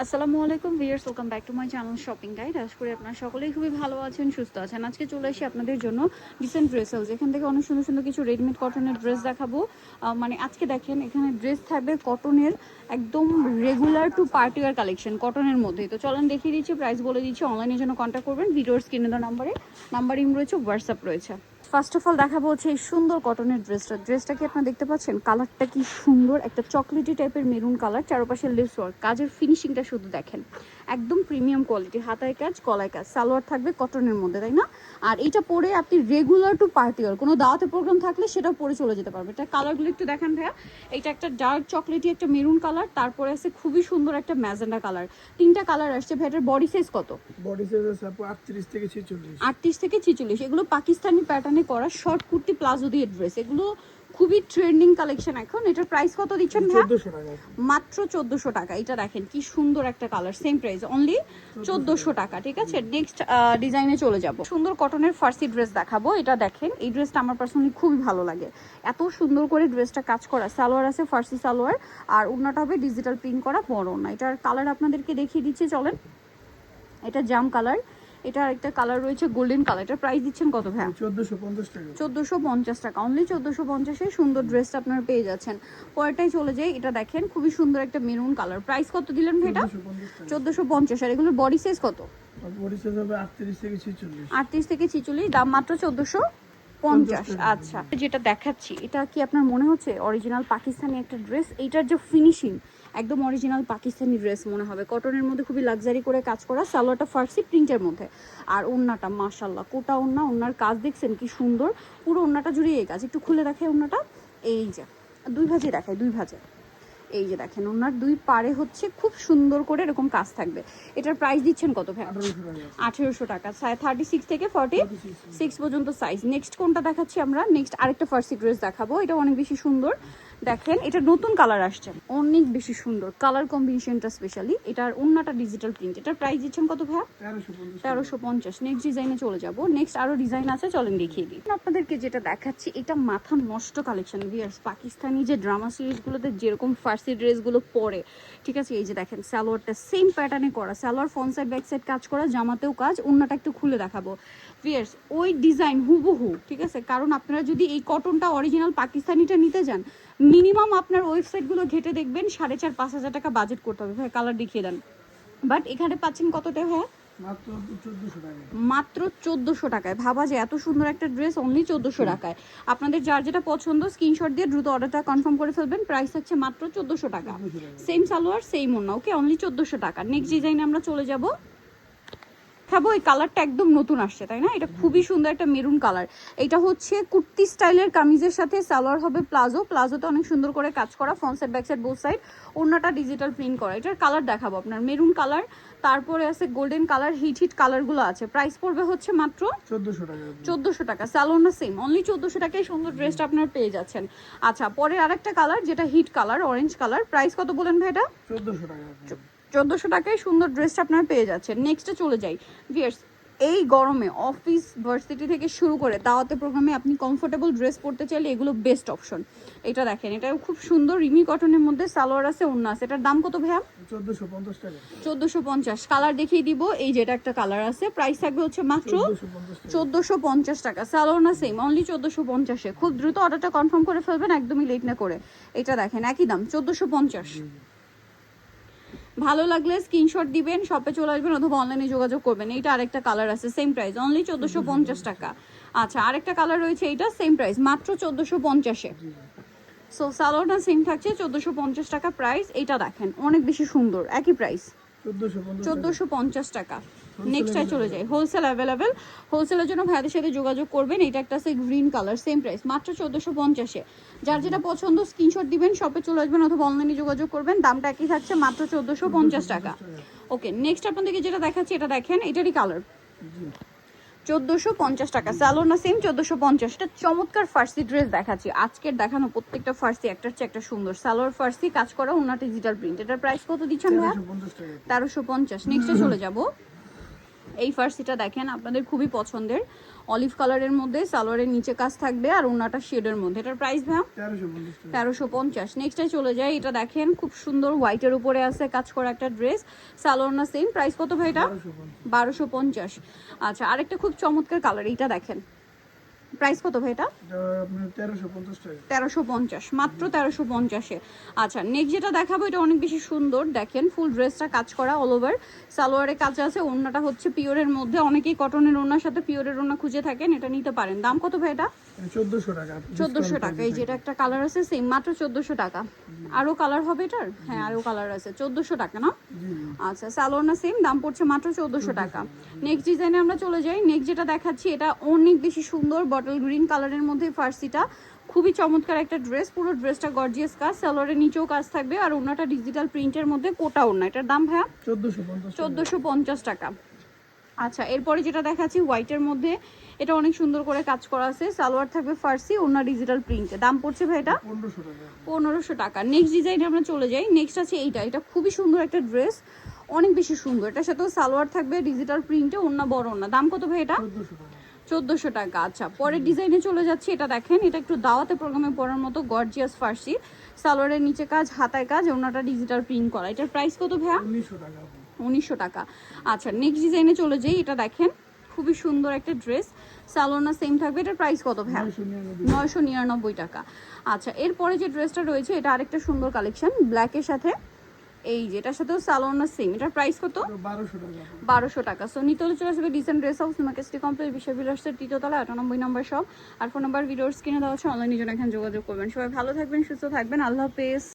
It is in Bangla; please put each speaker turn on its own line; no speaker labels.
আসসালামু আলাইকুম viewers, welcome back to my channel shopping guide. আশা করি আপনারা সকলেই খুবই ভালো আছেন, সুস্থ আছেন। আজকে চলে আসি আপনাদের জন্য রিসেন্ট ড্রেসেস, এখান থেকে অনেক সুন্দর সুন্দর কিছু রেডিমেড কটনের ড্রেস দেখাবো। মানে আজকে দেখেন এখানে ড্রেস থাকবে কটনের, একদম regular to party wear collection কটনের মধ্যেই। তো চলেন দেখিয়ে দিচ্ছি, প্রাইস বলে দিচ্ছি, অনলাইনের জন্য কন্ট্যাক্ট করবেন। ভিডিওর স্ক্রিনে দেওয়া নাম্বার ইম রয়েছে, হোয়াটসঅ্যাপ রয়েছে। ফার্স্ট অফ অল দেখাবো হচ্ছে এই সুন্দর কটনের ড্রেসটা কি আপনারা দেখতে পাচ্ছেন? কালারটা কি সুন্দর, একটা চকলেটি টাইপের মেরুন কালার, চারপাশে লেস ওয়ার্ক, কাজের ফিনিশিংটা শুধু দেখেন, একদম প্রিমিয়াম কোয়ালিটি। হাতায় কাজ, গলায় কাজ, সালোয়ার থাকবে কটনের মধ্যে, তাই না? আর এটা পরে আপনি রেগুলার টু পার্টি ওয়ার, কোনো দাওয়াতে প্রোগ্রাম থাকলে সেটাও পরে চলে যেতে পারবে। এটা কালারগুলো একটু দেখেন ভাইয়া। এটা একটা ডার্ক চকলেটি একটা মেরুন কালার, তারপরে আছে খুবই সুন্দর একটা ম্যাজেন্ডা কালার। তিনটা কালার আসছে। ভাইটার বডি সাইজ কত?
বডি সাইজ আছে আপু 38 থেকে 46।
38 থেকে 46। এগুলো পাকিস্তানি প্যাটার্নে করা শর্ট কুর্তি প্লাজো দিয়ে ড্রেস, এগুলো খুবই ট্রেন্ডিং কালেকশন এখন। এটার প্রাইস কত দিচ্ছেন ভাই?
1400 টাকা।
মাত্র 1400 টাকা। এটা দেখেন কি সুন্দর একটা কালার, সেম প্রাইস অনলি 1400 টাকা। ঠিক আছে, নেক্সট ডিজাইনে চলে যাব। সুন্দর কটনের ফার্সি ড্রেস দেখাবো। এটা দেখেন, এই ড্রেসটা আমার পার্সোনালি খুবই ভালো লাগে, এত সুন্দর করে ড্রেসটা কাজ করা। সালোয়ার আছে ফার্সি সালোয়ার, আর ওড়নাটা হবে ডিজিটাল প্রিন্ট করা বড় ওড়না। এটার কালার আপনাদেরকে দেখিয়ে দিচ্ছি, চলেন। এটা জাম কালার, এটা একটা কালার রয়েছে গোল্ডেন কালার। এটার প্রাইস দিচ্ছেন কত ভাই?
1450 টাকা।
1450 টাকা, অনলি 1450-এ সুন্দর ড্রেসটা আপনারা পেয়ে যাচ্ছেন। পরেরটাই চলে যাই। এটা দেখেন খুবই সুন্দর একটা মেরুন কালার। প্রাইস কত দিলেন ভাই এটা? 1450। আর এগুলোর বডি সাইজ কত?
বডি সাইজ হবে 38 থেকে 46।
38 থেকে 46, দাম মাত্র 1450। আচ্ছা, যেটা দেখাচ্ছি এটা কি আপনার মনে হচ্ছে অরিজিনাল পাকিস্তানি একটা ড্রেস? এইটার যে ফিনিশিং, একদম অরিজিনাল পাকিস্তানি ড্রেস মনে হবে। কটনের মধ্যে খুবই লাক্সারি করে কাজ করা, সালোয়ারটা ফার্সি প্রিন্টের মধ্যে, আর ওড়নাটা মাশাআল্লাহ কোটা ওড়না। ওড়নার কাজ দেখছেন কি সুন্দর, পুরো ওড়নাটা জুড়ে এই কাজ। একটু খুলে দেখে ওড়নাটা, এই যে দুই ভাজে দেখায়, দুই ভাজে, এই যে দেখেন ওনার দুই পারে হচ্ছে খুব সুন্দর করে এরকম কাজ থাকবে। এটার প্রাইস দিচ্ছেন কত ভাই? 1800 টাকা। 36 থেকে 46 পর্যন্ত সাইজ। নেক্সট কোনটা দেখাচ্ছি আমরা? নেক্সট আরেকটা ফার্সি ড্রেস দেখাবো। এটা অনেক বেশি সুন্দর, দেখেন এটা নতুন কালার আসছে, অনেক বেশি সুন্দর কালার কম্বিনেশনটা স্পেশালি। এটার ওন্নাটা ডিজিটাল প্রিন্ট। এটার প্রাইস দিচ্ছেন কত ভাই? 1350। নেক্সট ডিজাইনে চলে যাব। নেক্সট আরো ডিজাইন আছে, চলেন দেখিয়ে দিই আপনাদেরকে। যেটা দেখাচ্ছি এটা মাথা নষ্ট কালেকশন ভিউয়ার্স। পাকিস্তানি যে ড্রামা সিরিজগুলোতে যেরকম ফার্সি ড্রেসগুলো পরে, ঠিক আছে, এই যে দেখেন সালোয়ারটা সেম প্যাটার্নে করা, salwar front side back side কাজ করা, জামাতেও কাজ। ওন্নাটা একটু খুলে দেখাবো ভিউয়ার্স, ওই ডিজাইন হুবহু। ঠিক আছে, কারণ আপনারা যদি এই কটনটা অরিজিনাল পাকিস্তানিটা নিতে যান, মিনিমাম আপনার ওয়েবসাইটগুলো ঘেটে দেখবেন 4500-5000 টাকা বাজেট করতে হবে। ভাই কালার দেখিয়ে দেন। বাট এখানে পাচ্ছেন কতটা ভাই?
মাত্র 1400 টাকা।
মাত্র 1400 টাকায়। ভাবা যায় এত সুন্দর একটা ড্রেস অনলি 1400 টাকায়। আপনাদের যার যেটা পছন্দ স্ক্রিনশট দিয়ে দ্রুত অর্ডারটা কনফার্ম করে ফেলবেন। প্রাইস হচ্ছে মাত্র 1400 টাকা। সেম সালোয়ার সেম ওড়না, ওকে, অনলি 1400 টাকা। নেক্সট ডিজাইনে আমরা চলে যাব। খাবো এই কালারটা একদম নতুন আসছে, তাই না? এটা খুবই সুন্দর একটা মেরুন কালার। এটা হচ্ছে কুর্তি স্টাইলের কামিজের সাথে সালোয়ার হবে প্লাজো, প্লাজোতে অনেক সুন্দর করে কাজ করা, front side back side both side. ওড়নাটা ডিজিটাল প্রিন্ট করা। এটার কালার দেখাবো আপনার, মেরুন কালার, তারপরে আছে গোল্ডেন কালার, হিট কালারগুলো আছে। প্রাইস পড়বে হচ্ছে মাত্র
1400 টাকা।
1400 টাকা। সালোয়ারটা সেম, অনলি 1400 টাকায় সুন্দর ড্রেসটা আপনার পেয়ে যাচ্ছেন। আচ্ছা, পরে আরেকটা কালার যেটা hit colour, orange colour. Price কত বলেন ভাই এটা?
1400 টাকা।
1400 টাকায় সুন্দর ড্রেসটা আপনারা পেয়ে যাচ্ছেন। নেক্সটে চলে যাই ভিউয়ার্স। এই গরমে অফিস ভার্সিটি থেকে শুরু করে দাওয়াতে প্রোগ্রামে আপনি কমফোর্টেবল ড্রেস পরতে চাইলে এগুলো বেস্ট অপশন। এটা দেখেন, এটা খুব সুন্দর রিমি কটনের মধ্যে, সালোয়ার আছে, ওড়না আছে। এটার দাম কত ভাইয়া?
1450 টাকা।
1450। কালার দেখিয়ে দিব, এই যেটা একটা কালার আছে। প্রাইস থাকবে হচ্ছে মাত্র 1450 টাকা। সালোয়ার না সেম, অনলি 1450-এ। খুব দ্রুত অর্ডারটা কনফার্ম করে ফেলবেন, একদমই লেট না করে। এটা দেখেন একই দাম 1450। ভালো লাগলে স্ক্রিনশট দিবেন, শপে চলে আসবেন অথবা অনলাইনে যোগাযোগ করবেন। এইটা আরেকটা কালার আছে, সেম প্রাইস, অনলি 1450 টাকা। আচ্ছা, আরেকটা কালার রয়েছে, এইটা সেম প্রাইস, মাত্র 1450-এ। সো সালোয়ারটা সেম থাকছে, 1450 টাকা প্রাইস। এইটা দেখেন অনেক বেশি সুন্দর, একই প্রাইস 1450 টাকা। নেক্সটটায় চলে যাই। হোলসেল অ্যাভেলেবেল, হোলসেলের জন্য ভাইদের সাথে যোগাযোগ করবেন। এটা একটা আছে গ্রিন কালার, সেম প্রাইস, মাত্র 1450-এ। যার যেটা পছন্দ স্ক্রিনশট দিবেন, শপে চলে আসবেন অথবা অনলাইনে যোগাযোগ করবেন। দামটা একই থাকছে, মাত্র 1450 টাকা। ওকে, নেক্সট আপনাদেরকে যেটা দেখাচ্ছি এটা দেখেন, এটারই কালার, 1450 টাকা। সালোয়ার না সেম, 1450। এটা চমৎকার ফার্সি ড্রেস দেখাচ্ছি আজকের দেখানো প্রত্যেকটা ফার্সি একটার চেয়ে একটা সুন্দর। সালোয়ার ফার্সি কাজ করা, ওনাটা ডিজিটাল প্রিন্ট। এটার প্রাইস কত দিচ্ছেন ভাই? 1350। নেক্সটে চলে যাব। এই ফার্সিটা দেখেন আপনাদের খুবই পছন্দের, অলিভ কালারের মধ্যে, সালোয়ারের নিচে কাজ থাকবে আর ওনাটা শেডের মধ্যে। এটার প্রাইস ভাই
1350 টাকা।
1350। নেক্সটে চলে যায়, এটা দেখেন খুব সুন্দর হোয়াইটের উপরে আছে কাজ করা একটা ড্রেস, সালোয়ার না সেম, প্রাইস কত ভাই এটা? 1250। আচ্ছা, আরেকটা খুব চমৎকার কালার, এইটা দেখেন, প্রাইস কত ভাই এটা?
এটা আপনার 1350 টাকা।
1350, মাত্র 1350-এ। আচ্ছা, নেক্সট যেটা দেখাবো এটা অনেক বেশি সুন্দর, দেখেন ফুল ড্রেসটা কাজ করা অল ওভার, সালোয়ারে কাজ আছে, ওড়নাটা হচ্ছে পিওরের মধ্যে, অনেকেই কটনের ওড়নার সাথে পিওরের ওড়না খুঁজে থাকেন, এটা নিতে পারেন। দাম কত ভাই এটা?
1400 টাকা।
1400 টাকা। এই যেটা একটা কালার আছে সেম, মাত্র 1400 টাকা। আরো কালার হবে এটার? হ্যাঁ, আরো কালার আছে। 1400 টাকা না?
জি জি।
আচ্ছা, সালোয়ার না সেম, দাম পড়ছে মাত্র 1400 টাকা। নেক্সট ডিজাইনে আমরা চলে যাই। নেক্সট যেটা দেখাচ্ছি এটা অনেক বেশি সুন্দর, বটল গ্রিন কালারের মধ্যে ফার্সিটা, খুবই চমৎকার একটা ড্রেস, পুরো ড্রেসটা গর্জিয়াস কাজ, সালোয়ারের নিচেও কাজ থাকবে আর ওনাটা ডিজিটাল প্রিন্টের মধ্যে কোটা ওড়না। এটার দাম ভাইয়া 1450 টাকা। আচ্ছা, এরপরে যেটা দেখাচ্ছি হোয়াইটের মধ্যে, এটা অনেক সুন্দর করে কাজ করা আছে, সালোয়ার থাকবে ফার্সি, ওনা ডিজিটাল প্রিন্টে। দাম পড়ছে ভাই এটা
1500 টাকা।
1500 টাকা। নেক্সট ডিজাইনে আমরা চলে যাই। নেক্সট আছে এইটা, এটা খুবই সুন্দর একটা ড্রেস, অনেক বেশি সুন্দর, এটার সাথেও সালোয়ার থাকবে ডিজিটাল প্রিন্টে, ওনা বড় ওনা। দাম কত ভাই এটা?
1400 টাকা।
1400 টাকা। আচ্ছা, পরের ডিজাইনে চলে যাচ্ছে, এটা দেখেন, এটা একটু দাওয়াতে প্রোগ্রামে পরার মতো গর্জিয়াস ফার্সি, সালোয়ারের নিচে কাজ, হাতায় কাজ, ওনাটা ডিজিটাল প্রিন্ট করা। এটার প্রাইস কত ভাইয়া?
1900 টাকা।
1900 টাকা। আচ্ছা, নেক্সট ডিজাইনে চলে যাই। এটা দেখেন খুবই সুন্দর একটা ড্রেস, সালোনা সেম থাকবে, এটার প্রাইস কত ভাই? 999 টাকা। আচ্ছা, এরপরে যে ড্রেসটা রয়েছে এটা আরেকটা সুন্দর কালেকশন ব্ল্যাকের সাথে, এই যেটার সাথেও সালোনা সেম, এটার প্রাইস কত?
1200 টাকা।
1200 টাকা। সো নিতে হলে চলে আসবে ডিসেন্ট ড্রেস হাউস, মার্কেটসটি কমপ্লিট, বিশ্বের বিলাসের তৃতীয়তলা, 98 নম্বর সব। আর ফোন নাম্বার ভিডিওর স্ক্রিনে দেওয়া আছে, অনলাইনে জন্য এখানে যোগাযোগ করবেন। সবাই ভালো থাকবেন, সুস্থ থাকবেন, আল্লাহ হাফেজ।